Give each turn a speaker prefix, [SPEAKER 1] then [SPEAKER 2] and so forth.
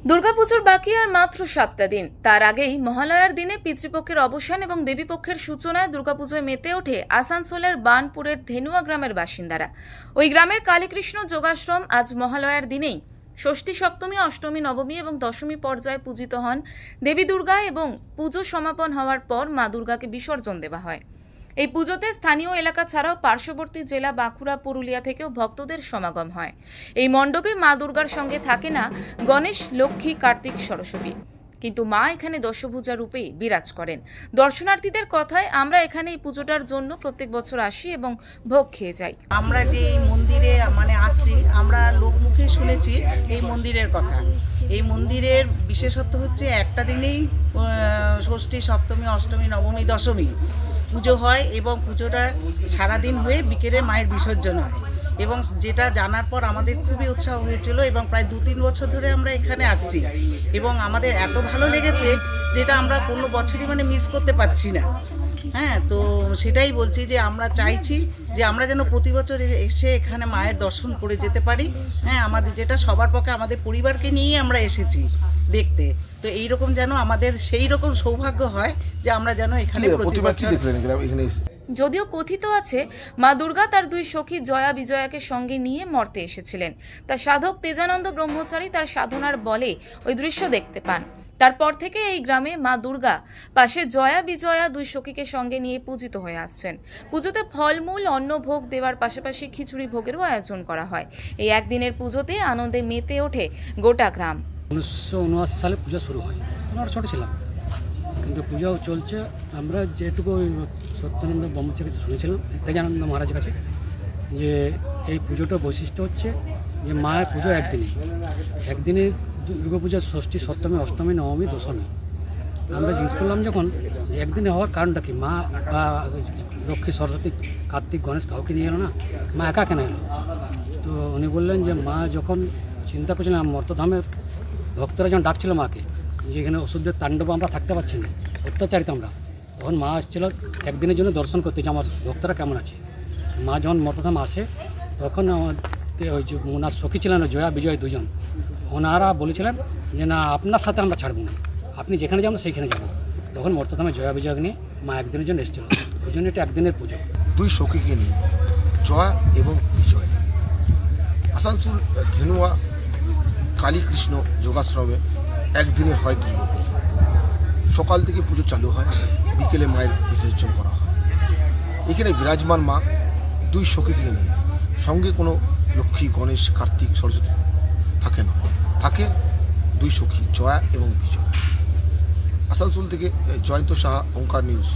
[SPEAKER 1] দুর্গাপুজোর বাকি আর মাত্র 7টা দিন। তার আগেই মহালয়ার দিনে পিতৃপক্ষের অবসান এবং দেবীপক্ষের সূচনায় দুর্গাপুজোয় মেতে ওঠে আসানসোলের বানপুরের ধেনুয়া গ্রামের বাসিন্দারা। ওই গ্রামের কালীকৃষ্ণ যোগাশ্রম আজ মহালয়ার দিনেই ষষ্ঠী, সপ্তমী, অষ্টমী, নবমী এবং দশমী পর্যায়ে পূজিত হন দেবী দুর্গা এবং পুজো সমাপন হওয়ার পর মা দুর্গাকে বিসর্জন দেওয়া হয়। এই পুজোতে স্থানীয় এলাকা ছাড়াও পার্শ্ববর্তী জেলা বাঁকুড়া, পুরুলিয়া থেকেও ভক্তদের সমাগম হয়। এই মণ্ডপে মা দুর্গার সঙ্গে থাকে না গণেশ, লক্ষ্মী, কার্তিক, সরস্বতী, কিন্তু মা এখানে দশভুজা রূপেই বিরাজ করেন। দর্শনার্থীদের কথায়, আমরা এখানে এই পুজোটার জন্য প্রত্যেক বছর আসি এবং ভোগ খেয়ে যাই।
[SPEAKER 2] আমরা যে এই মন্দিরে আসছি, আমরা লোকমুখে শুনেছি এই মন্দিরের কথা। এই মন্দিরের বিশেষত্ব হচ্ছে একটা দিনেই ষষ্ঠী, সপ্তমী, অষ্টমী, নবমী, দশমী পুজো হয় এবং পুজোটা সারাদিন হয়ে বিকেলে মায়ের বিসর্জন হয়। এবং যেটা জানার পর আমাদের খুবই উৎসাহ হয়েছিল এবং প্রায় 2-3 বছর ধরে আমরা এখানে আসছি এবং আমাদের এত ভালো লেগেছে যেটা আমরা কোনো বছরই মিস করতে পারছি না। হ্যাঁ, তো সেটাই বলছি যে আমরা চাইছি যে আমরা যেন প্রতি বছর এসে এখানে মায়ের দর্শন করে যেতে পারি। হ্যাঁ, আমাদের যেটা সবার পক্ষে, আমাদের পরিবারকে নিয়েই আমরা এসেছি দেখতে, তো এইরকম যেন আমাদের সেই রকম সৌভাগ্য হয় যে আমরা যেন এখানে প্রতি বছর।
[SPEAKER 1] যদিও কথিত আছে মা দুর্গা তার 2 সখী জয়া, বিজয়াকে সঙ্গে নিয়ে মর্তে এসেছিলেন। তার সাধক তেজানন্দ ব্রহ্মচারী তার সাধনার বলে ওই দৃশ্য দেখতে পান। তারপর থেকে এই গ্রামে মা দুর্গা পাশে জয়া, বিজয়া 2 সখীকে সঙ্গে নিয়ে পূজিত হয়ে আসছেন। পুজোতে ফলমূল, অন্ন ভোগ দেওয়ার পাশাপাশি খিচুড়ি ভোগেরও আয়োজন করা হয়। এই একদিনের পুজোতে আনন্দে মেতে ওঠে গোটা গ্রাম।
[SPEAKER 3] 1979 সালে পূজা শুরু হয়, আমরা ছোটো ছিলাম, কিন্তু পূজাও চলছে। আমরা যেটুকু সত্যানন্দ ব্রহ্মচারীর কাছে শুনেছিলাম, তেজানন্দ মহারাজের কাছে, যে এই পুজোটার বৈশিষ্ট্য হচ্ছে যে মায়ের পুজো একদিনে দুর্গাপূজা ষষ্ঠী, সপ্তমী, অষ্টমী, নবমী, দশমী। আমরা জিজ্ঞেস করলাম যখন একদিনে হওয়ার কারণটা কি, মা বা লক্ষ্মী, সরস্বতী, কার্তিক, গণেশ কাউকে নিয়ে এলো না, মা একা কেন এলো? তো উনি বললেন যে মা যখন চিন্তা করছিলাম মর্তধামের ভক্তরা যখন ডাকছিল মাকে, যেখানে ওষুধের তাণ্ডব আমরা থাকতে পারছি না, অত্যাচারিত আমরা, তখন মা আসছিল একদিনের জন্য দর্শন করতে যে আমার ভক্তরা কেমন আছে। মা যখন মর্তধাম আসে তখন ওই যে ওনার সখী ছিলেন জয়া, বিজয়, 2 জন, ওনারা বলেছিলেন যে না, আপনার সাথে আমরা ছাড়বো না, আপনি যেখানে যাবেন সেইখানে যাবো। তখন মর্তধামে জয়া, বিজয়কে নিয়ে মা একদিনের জন্য এসেছিল। ওই জন্য এটা একদিনের পুজো।
[SPEAKER 4] 2 সখীকে নিয়ে জয়া এবং বিজয় আসানসোল ধেনুয়া কালীকৃষ্ণ যোগাশ্রমে একদিনের হয় দুর্গাপুজো। সকাল থেকে পুজো চালু হয়, বিকেলে মায়ের বিসর্জন করা হয়। এখানে বিরাজমান মা 2 সখীকে নিয়ে, সঙ্গে কোনো লক্ষ্মী, গণেশ, কার্তিক, সরস্বতী থাকে না, থাকে 2 সখী জয়া এবং বিজয়। আসানসোল থেকে জয়ন্ত সাহা, ওঙ্কার নিউজ।